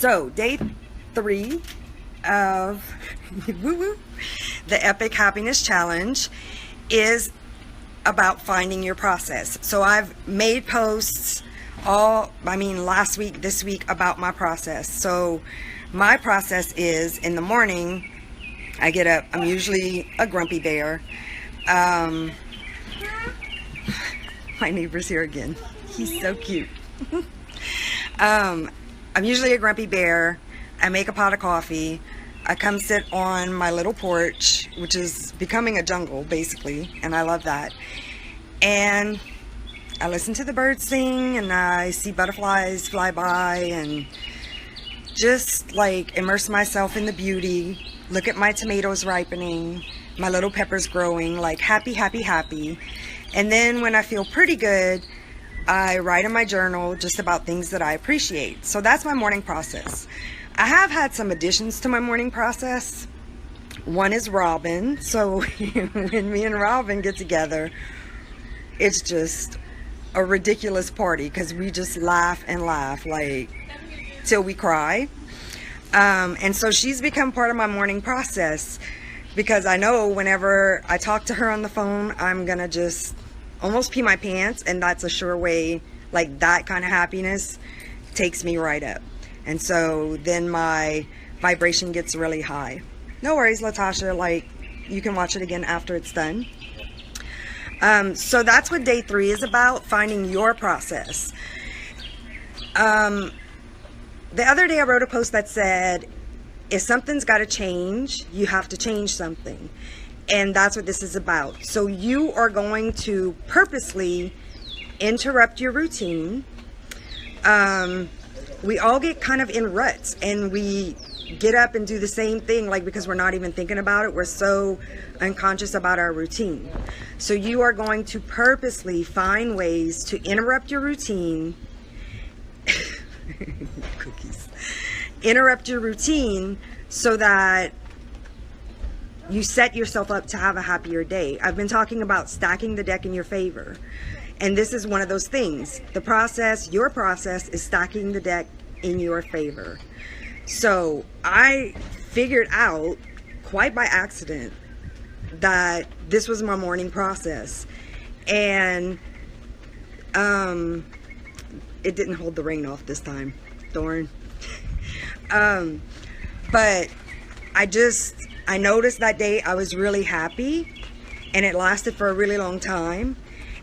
So, day 3 of woo woo, the Epic Happiness Challenge is about finding your process. So I've made posts last week, this week, about my process. So my process is, in the morning, I get up. I'm usually a grumpy bear. My neighbor's here again. He's so cute. I'm usually a grumpy bear. I make a pot of coffee. I come sit on my little porch, which is becoming a jungle, basically, and I love that. And I listen to the birds sing, and I see butterflies fly by, and just like immerse myself in the beauty, look at my tomatoes ripening, my little peppers growing, like happy, happy, happy. And then when I feel pretty good, I write in my journal just about things that I appreciate. So that's my morning process. I have had some additions to my morning process. One is Robin. So when me and Robin get together, it's just a ridiculous party because we just laugh and laugh like till we cry. And so she's become part of my morning process because I know whenever I talk to her on the phone, I'm gonna just almost pee my pants, and that's a sure way, like that kind of happiness takes me right up. And so then my vibration gets really high. No worries, Latasha, like you can watch it again after it's done. So that's what day 3 is about, finding your process. The other day I wrote a post that said, if something's got to change, you have to change something. And that's what this is about. So you are going to purposely interrupt your routine. We all get kind of in ruts, and we get up and do the same thing, like because we're not even thinking about it. We're so unconscious about our routine. So you are going to purposely find ways to interrupt your routine. Cookies. Interrupt your routine so that you set yourself up to have a happier day. I've been talking about stacking the deck in your favor. And this is one of those things. The process, your process, is stacking the deck in your favor. So I figured out, quite by accident, that this was my morning process. And it didn't hold the rain off this time. Darn. But I noticed that day I was really happy, and it lasted for a really long time.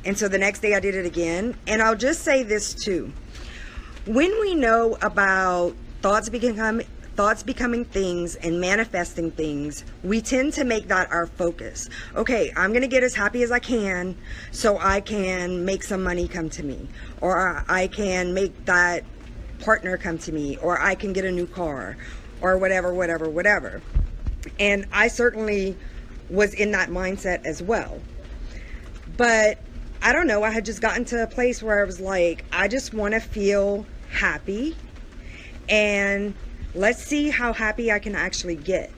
And so the next day I did it again. And I'll just say this too. When we know about thoughts becoming things and manifesting things, we tend to make that our focus. Okay, I'm going to get as happy as I can so I can make some money come to me. Or I can make that partner come to me. Or I can get a new car. Or whatever. And I certainly was in that mindset as well. But I don't know, I had just gotten to a place where I was like, I just want to feel happy, and let's see how happy I can actually get.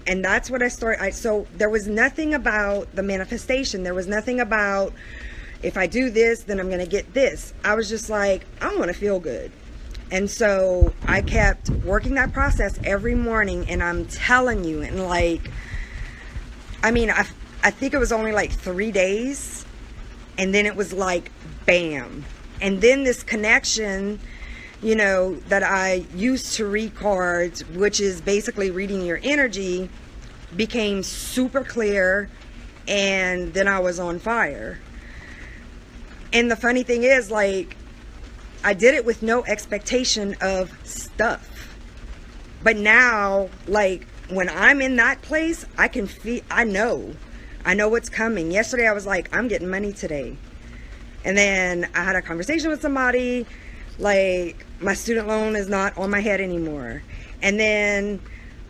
And that's what I started. So there was nothing about the manifestation. There was nothing about, if I do this, then I'm going to get this. I was just like, I want to feel good. And so I kept working that process every morning, and I'm telling you, and like, I think it was only like 3 days, and then it was like, bam. And then this connection, that I used to read cards, which is basically reading your energy, became super clear, and then I was on fire. And the funny thing is, like, I did it with no expectation of stuff. But now, like, when I'm in that place, I can feel, I know what's coming. Yesterday I was like, I'm getting money today. And then I had a conversation with somebody, like, my student loan is not on my head anymore. And then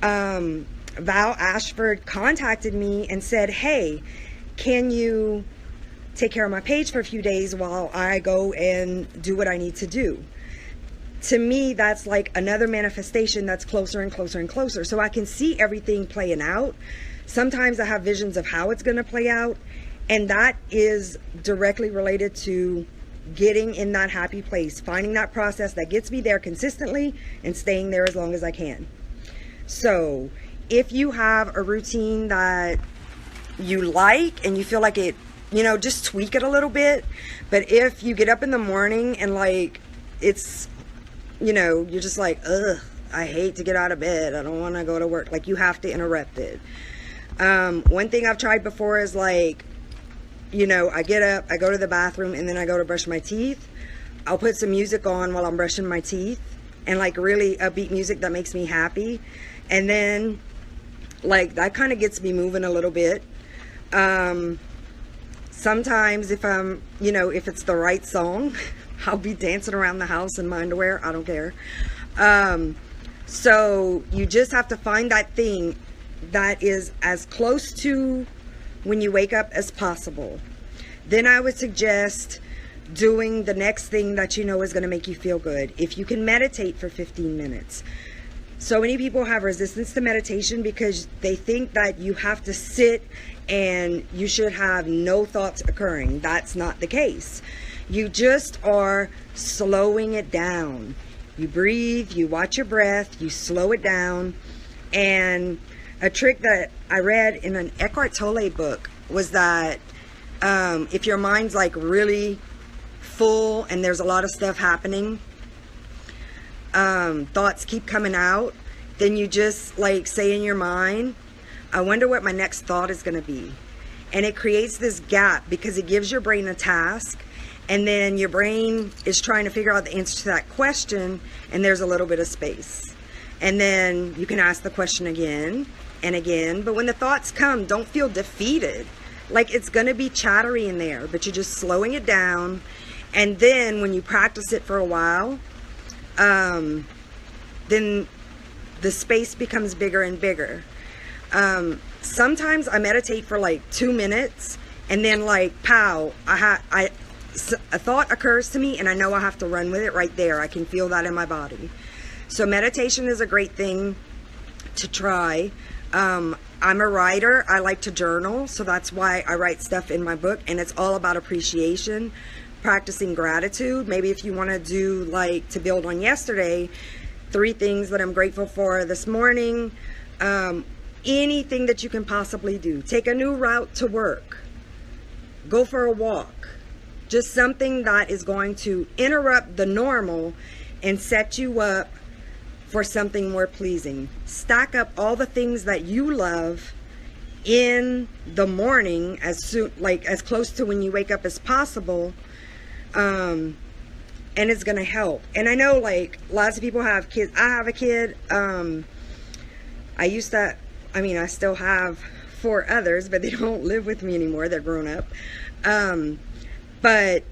Val Ashford contacted me and said, hey, can you take care of my page for a few days while I go and do what I need to do? To me, that's like another manifestation that's closer and closer and closer. So I can see everything playing out. Sometimes I have visions of how it's going to play out, and that is directly related to getting in that happy place, finding that process that gets me there consistently and staying there as long as I can. So if you have a routine that you like and you feel like it, you know, just tweak it a little bit. But if you get up in the morning and like it's, you know, you're just like, ugh, I hate to get out of bed, I don't want to go to work, like you have to interrupt it. One thing I've tried before is like, you know, I get up, I go to the bathroom, and then I go to brush my teeth. I'll put some music on while I'm brushing my teeth, and like really upbeat music that makes me happy. And then like that kind of gets me moving a little bit. Sometimes if I'm, you know, if it's the right song, I'll be dancing around the house in my underwear. I don't care. So you just have to find that thing that is as close to when you wake up as possible. Then I would suggest doing the next thing that you know is going to make you feel good. If you can meditate for 15 minutes. So many people have resistance to meditation because they think that you have to sit and you should have no thoughts occurring. That's not the case. You just are slowing it down. You breathe, you watch your breath, you slow it down. And a trick that I read in an Eckhart Tolle book was that if your mind's like really full and there's a lot of stuff happening, thoughts keep coming out, then you just like say in your mind, I wonder what my next thought is going to be. And it creates this gap because it gives your brain a task, and then your brain is trying to figure out the answer to that question, and there's a little bit of space. And then you can ask the question again and again. But when the thoughts come, don't feel defeated. Like it's going to be chattery in there, but you're just slowing it down. And then when you practice it for a while, then the space becomes bigger and bigger. Sometimes I meditate for like 2 minutes, and then like, pow, a thought occurs to me and I know I have to run with it right there. I can feel that in my body. So meditation is a great thing to try. I'm a writer. I like to journal, so that's why I write stuff in my book, and it's all about appreciation, practicing gratitude. Maybe if you want to do like to build on yesterday, 3 things that I'm grateful for this morning. Anything that you can possibly do. Take a new route to work. Go for a walk. Just something that is going to interrupt the normal and set you up for something more pleasing. Stack up all the things that you love in the morning as soon, like as close to when you wake up as possible. And it's gonna help. And I know like lots of people have kids. I have a kid. I still have 4 others, but they don't live with me anymore. They're grown up. But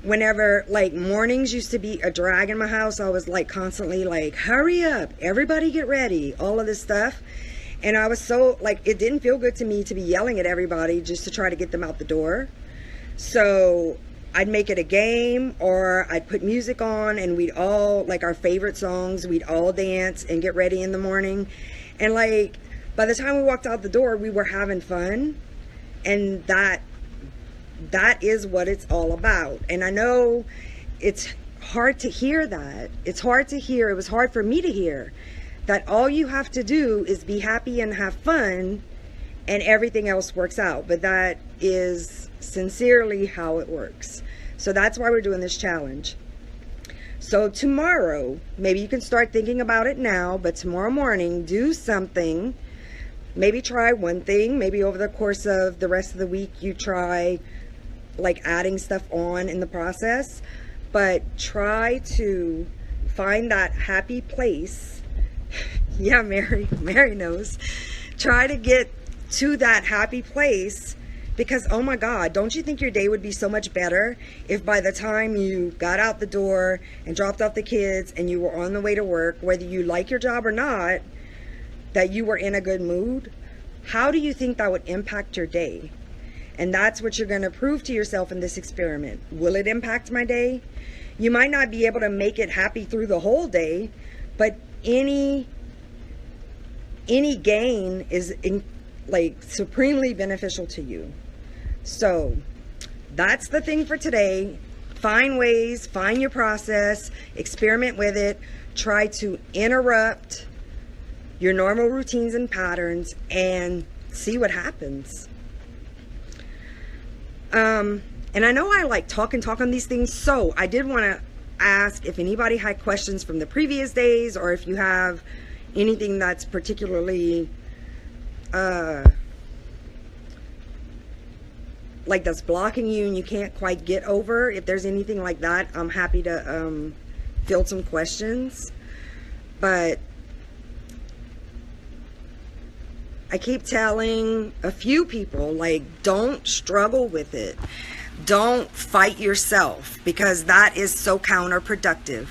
whenever like mornings used to be a drag in my house, I was like constantly like, hurry up, everybody get ready, all of this stuff. And I was so like, it didn't feel good to me to be yelling at everybody just to try to get them out the door. So I'd make it a game, or I'd put music on and we'd all, like our favorite songs, we'd all dance and get ready in the morning. And like, by the time we walked out the door, we were having fun. And that is what it's all about. And I know it's hard to hear that. It's hard to hear. It was hard for me to hear that all you have to do is be happy and have fun and everything else works out. But that is sincerely how it works. So that's why we're doing this challenge. So tomorrow, maybe you can start thinking about it now, but tomorrow morning, do something. Maybe try one thing. Maybe over the course of the rest of the week, you try like adding stuff on in the process, but try to find that happy place. Yeah, Mary knows. Try to get to that happy place, because oh my God, don't you think your day would be so much better if by the time you got out the door and dropped off the kids and you were on the way to work, whether you like your job or not, that you were in a good mood? How do you think that would impact your day? And that's what you're going to prove to yourself in this experiment. Will it impact my day? You might not be able to make it happy through the whole day, but any gain is like supremely beneficial to you. So that's the thing for today. find ways, find your process, experiment with it, try to interrupt your normal routines and patterns, and see what happens. And I know I like talk on these things, so I did want to ask if anybody had questions from the previous days, or if you have anything that's particularly like that's blocking you and you can't quite get over. If there's anything like that, I'm happy to field some questions. But I keep telling a few people, like, don't struggle with it. Don't fight yourself, because that is so counterproductive.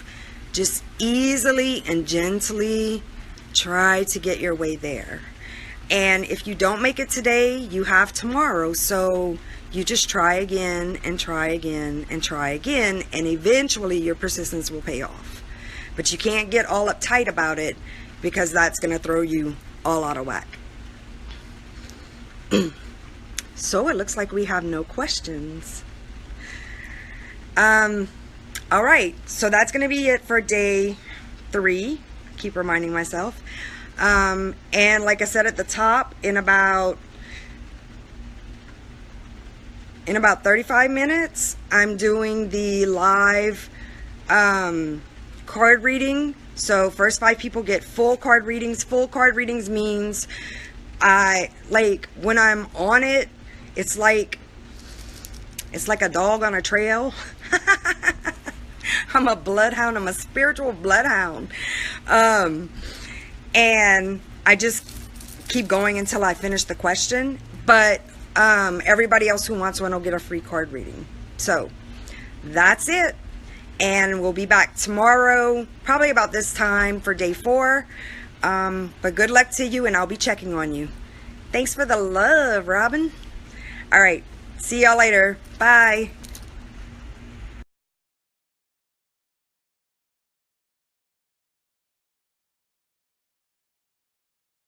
Just easily and gently try to get your way there. And if you don't make it today, you have tomorrow. So you just try again and try again and try again, and eventually your persistence will pay off. But you can't get all uptight about it, because that's going to throw you all out of whack. So it looks like we have no questions. All right, so that's going to be it for day 3. Keep reminding myself. And like I said at the top, in about 35 minutes, I'm doing the live card reading. So first 5 people get full card readings. Full card readings means when I'm on it, it's like a dog on a trail. I'm a bloodhound. I'm a spiritual bloodhound. And I just keep going until I finish the question. But everybody else who wants one will get a free card reading. So that's it. And we'll be back tomorrow, probably about this time, for day 4. But good luck to you, and I'll be checking on you. Thanks for the love, Robin. All right. See y'all later. Bye.